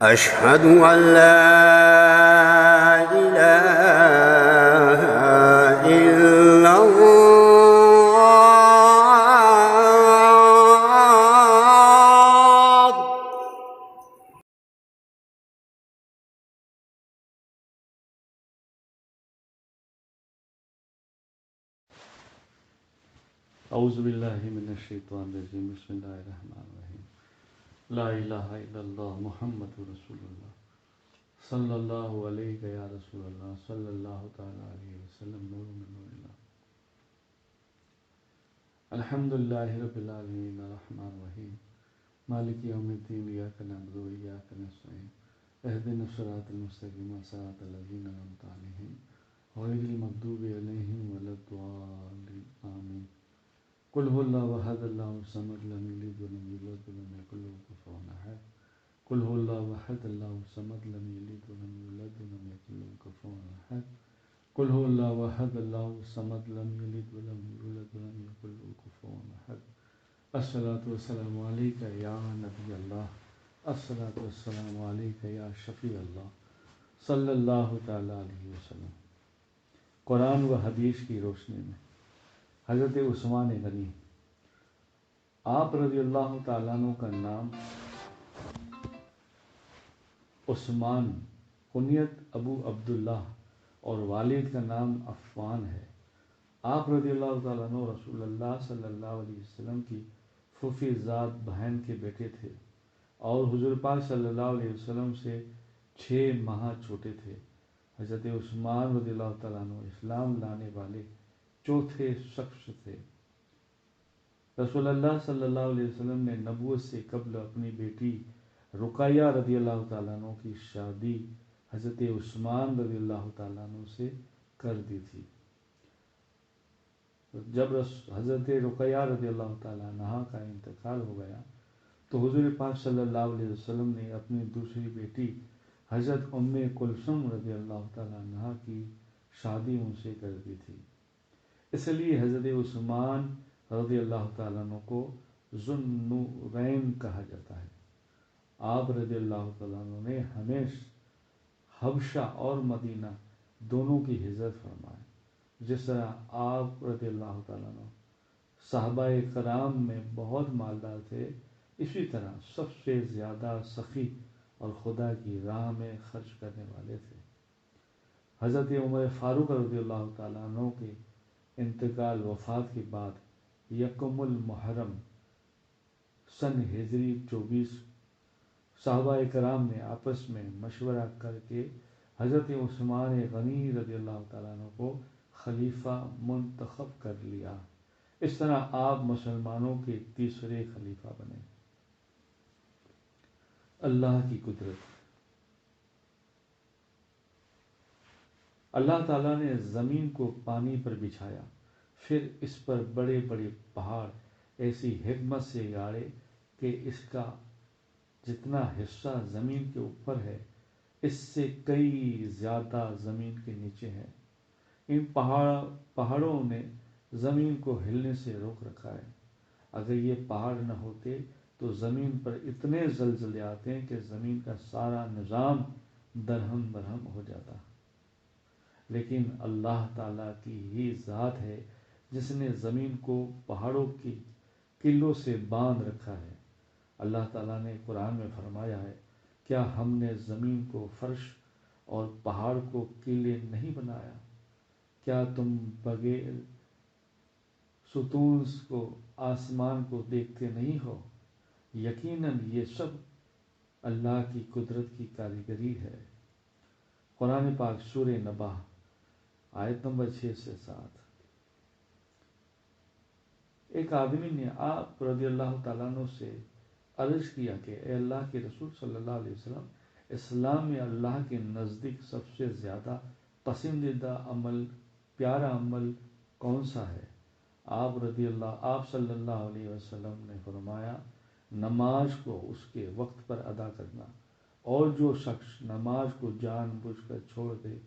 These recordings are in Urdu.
أشهد أن لا إله إلا الله. اعوذ باللہ من الشیطان الرجیم، بسم اللہ الرحمن الرحیم، لا الہ الا اللہ محمد رسول اللہ صلی اللہ علیہ یا رسول اللہ صلی اللہ تعالی علیہ وسلم، نور من نور اللہ. الحمدللہ رب العالمین الرحمن الرحیم مالک یوم الدین، ایاک نعبد و ایاک نستعین، اہدنا الصراط المستقیم صراط الذین انعمت علیہم غیر المغضوب علیہم ولا الضالین، آمین. قل هو الله احد الله الصمد لم يلد ولم يولد ولم يكن له كفوا احد. قل هو الله احد الله الصمد لم يلد ولم يولد ولم يكن له كفوا احد. قل هو الله احد الله الصمد لم يلد ولم يولد ولم يكن له كفوا احد. الصلاة والسلام عليك يا نبي الله، الصلاة والسلام عليك يا شفيع الله صلی اللہ تعالی علیہ وسلم. قرآن و حدیث کی روشنی میں حضرت عثمان غنی، آپ رضی اللہ تعالیٰ عنہ کا نام عثمان، کنیت ابو عبداللہ اور والد کا نام عفان ہے. آپ رضی اللہ تعالیٰ عنہ رسول اللہ صلی اللہ علیہ وسلم کی پھوپھی ذات بہن کے بیٹے تھے اور حضور پاک صلی اللہ علیہ وسلم سے 6 ماہ چھوٹے تھے. حضرت عثمان رضی اللہ تعالیٰ عنہ اسلام لانے والے چوتھے شخص تھے. رسول اللہ صلی اللہ علیہ وسلم نے نبوت سے قبل اپنی بیٹی رقیہ رضی اللہ تعالیٰ عنہ کی شادی حضرت عثمان رضی اللہ تعالیٰ عنہ سے کر دی تھی. جب حضرت رقیہ رضی اللہ تعالیٰ عنہ کا انتقال ہو گیا تو حضور پاک صلی اللہ علیہ وسلم نے اپنی دوسری بیٹی حضرت ام کلثوم رضی اللہ تعالیٰ عنہ کی شادی ان سے کر دی تھی. اس لیے حضرت عثمان رضی اللہ تعالیٰ عنہ کو ذو النورین کہا جاتا ہے. آپ رضی اللہ تعالیٰ عنہ نے ہمیشہ حبشہ اور مدینہ دونوں کی ہجرت فرمائی. جس طرح آپ رضی اللہ تعالیٰ عنہ صحابہ کرام میں بہت مالدار تھے، اسی طرح سب سے زیادہ سخی اور خدا کی راہ میں خرچ کرنے والے تھے. حضرت عمر فاروق رضی اللہ تعالیٰ عنہ کے انتقال وفات کے بعد یکم المحرم سن ہجری 24 صحابہ کرام نے آپس میں مشورہ کر کے حضرت عثمان غنی رضی اللہ تعالیٰ عنہ کو خلیفہ منتخب کر لیا. اس طرح آپ مسلمانوں کے تیسرے خلیفہ بنے. اللہ کی قدرت. اللہ تعالیٰ نے زمین کو پانی پر بچھایا، پھر اس پر بڑے بڑے پہاڑ ایسی حکمت سے گاڑے کہ اس کا جتنا حصہ زمین کے اوپر ہے اس سے کئی زیادہ زمین کے نیچے ہے. ان پہاڑوں نے زمین کو ہلنے سے روک رکھا ہے. اگر یہ پہاڑ نہ ہوتے تو زمین پر اتنے زلزلے آتے ہیں کہ زمین کا سارا نظام درہم برہم ہو جاتا. لیکن اللہ تعالیٰ کی ہی ذات ہے جس نے زمین کو پہاڑوں کی قلوں سے باندھ رکھا ہے. اللہ تعالیٰ نے قرآن میں فرمایا ہے، کیا ہم نے زمین کو فرش اور پہاڑ کو قلعے نہیں بنایا؟ کیا تم بغیر ستون کو آسمان کو دیکھتے نہیں ہو؟ یقیناً یہ سب اللہ کی قدرت کی کاریگری ہے. قرآن پاک سورہ نبا آیت نمبر 6 سے 7. ایک آدمی نے آپ رضی اللہ تعالیٰ عنہ سے عرض کیا کہ اے اللہ کے رسول صلی اللہ علیہ وسلم، اسلام میں اللہ کے نزدیک سب سے زیادہ پسندیدہ عمل، پیارا عمل کون سا ہے؟ آپ صلی اللہ علیہ وسلم نے فرمایا، نماز کو اس کے وقت پر ادا کرنا، اور جو شخص نماز کو جان بوجھ کر چھوڑ دے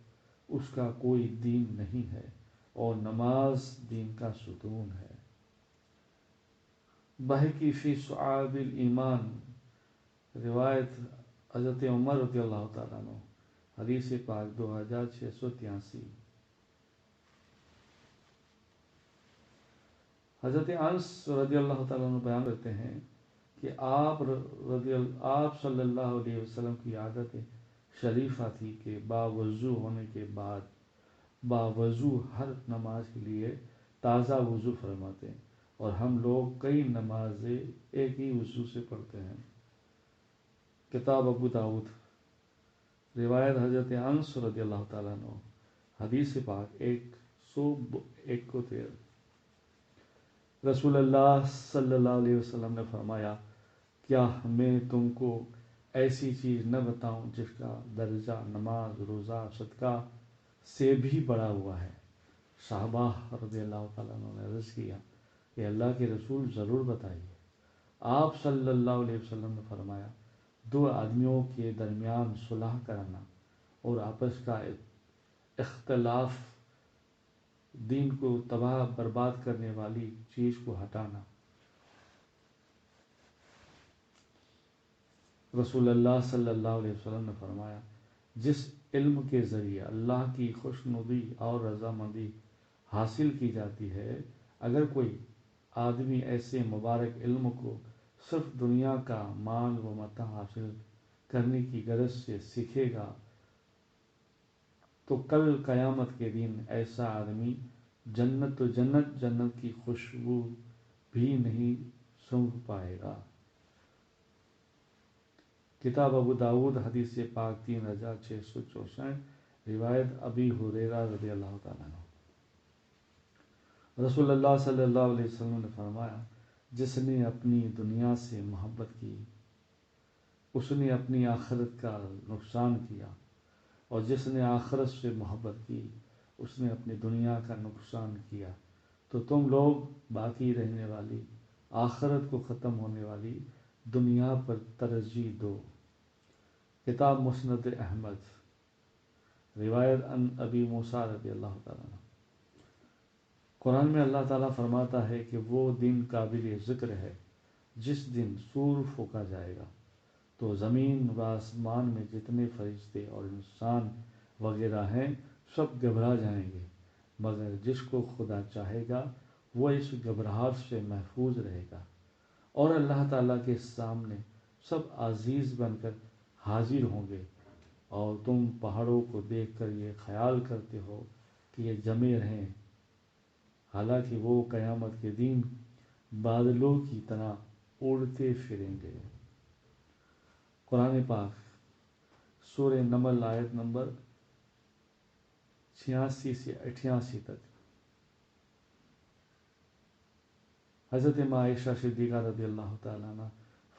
اس کا کوئی دین نہیں ہے، اور نماز دین کا ستون ہے. بہقی فی شعاب الایمان، روایت حضرت عمر رضی اللہ تعالیٰ عنہ، حدیث پاک 2683۔ حضرت انس رضی اللہ تعالیٰ عنہ بیان کرتے ہیں کہ آپ صلی اللہ علیہ وسلم کی عادت شریفہ تھی کہ باوضو ہونے کے بعد باوضو ہر نماز کے لیے تازہ وضو فرماتے ہیں، اور ہم لوگ کئی نمازیں ایک ہی وضو سے پڑھتے ہیں۔ کتاب ابو داؤد، روایت حضرت انس رضی اللہ تعالیٰ عنہ، حدیث پاک 171۔ رسول اللہ صلی اللہ علیہ وسلم نے فرمایا، کیا میں تم کو ایسی چیز نہ بتاؤں جس کا درجہ نماز، روزہ، صدقہ سے بھی بڑا ہوا ہے؟ صحابہ رضی اللہ تعالیٰ عنہ نے عرض کیا کہ اللہ کے رسول ضرور بتائیے۔ آپ صلی اللہ علیہ وسلم نے فرمایا، 2 آدمیوں کے درمیان صلح کرانا اور آپس کا اختلاف دین کو تباہ برباد کرنے والی چیز کو ہٹانا۔ رسول اللہ صلی اللہ علیہ وسلم نے فرمایا، جس علم کے ذریعے اللہ کی خوشنودی اور رضامندی حاصل کی جاتی ہے، اگر کوئی آدمی ایسے مبارک علم کو صرف دنیا کا مال و متاع حاصل کرنے کی غرض سے سیکھے گا تو کل قیامت کے دن ایسا آدمی جنت کی خوشبو بھی نہیں سونگھ پائے گا۔ کتاب ابو داؤد، حدیث پاک 3664، روایت ابی ہریرہ رضی اللہ تعالیٰ عنہ۔ رسول اللہ صلی اللہ علیہ وسلم نے فرمایا، جس نے اپنی دنیا سے محبت کی اس نے اپنی آخرت کا نقصان کیا، اور جس نے آخرت سے محبت کی اس نے اپنی دنیا کا نقصان کیا۔ تو تم لوگ باقی رہنے والی آخرت کو ختم ہونے والی دنیا پر ترجیح دو۔ کتاب مسند احمد، روایت ان ابی موسیٰ رضی اللہ تعالیٰ عنہ۔ قرآن میں اللہ تعالیٰ فرماتا ہے کہ وہ دن قابل ذکر ہے جس دن سور پھونکا جائے گا تو زمین و آسمان میں جتنے فرشتے اور انسان وغیرہ ہیں سب گھبرا جائیں گے، مگر جس کو خدا چاہے گا وہ اس گھبراہٹ سے محفوظ رہے گا، اور اللہ تعالیٰ کے سامنے سب عزیز بن کر حاضر ہوں گے، اور تم پہاڑوں کو دیکھ کر یہ خیال کرتے ہو کہ یہ جمے رہیں، حالانکہ وہ قیامت کے دن بادلوں کی طرح اڑتے پھریں گے۔ قرآن پاک، سورہ نمل، آیت نمبر 86 سے 88 تک۔ حضرت ماں عائشہ صدیقہ رضی اللہ تعالیٰ عنہ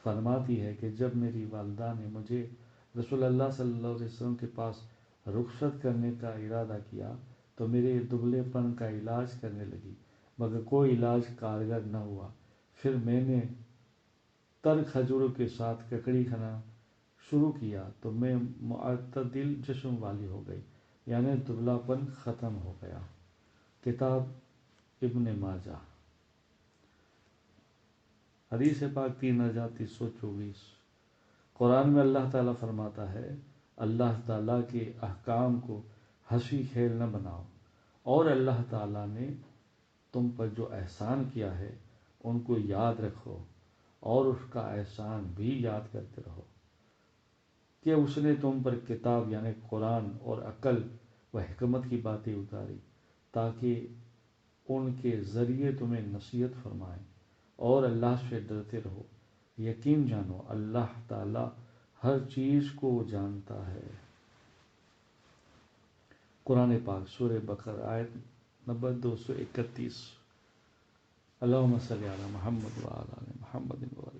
فرماتی ہے کہ جب میری والدہ نے مجھے رسول اللہ صلی اللہ علیہ وسلم کے پاس رخصت کرنے کا ارادہ کیا تو میرے دبلے پن کا علاج کرنے لگی، مگر کوئی علاج کارگر نہ ہوا۔ پھر میں نے تر کھجوروں کے ساتھ ککڑی کھانا شروع کیا تو میں معتدل جسم والی ہو گئی، یعنی دبلا پن ختم ہو گیا۔ کتاب ابن ماجہ، حدیث پاک 3324۔ قرآن میں اللہ تعالیٰ فرماتا ہے، اللہ تعالیٰ کے احکام کو ہنسی کھیل نہ بناؤ، اور اللہ تعالیٰ نے تم پر جو احسان کیا ہے ان کو یاد رکھو، اور اس کا احسان بھی یاد کرتے رہو کہ اس نے تم پر کتاب یعنی قرآن اور عقل و حکمت کی باتیں اتاری تاکہ ان کے ذریعے تمہیں نصیحت فرمائیں، اور اللہ سے ڈرتے رہو، یقین جانو اللہ تعالی ہر چیز کو جانتا ہے۔ قرآن پاک، سورہ بقرہ، آیت نمبر 231۔ اللہم صلی علی محمد وعلی آل محمد وعلی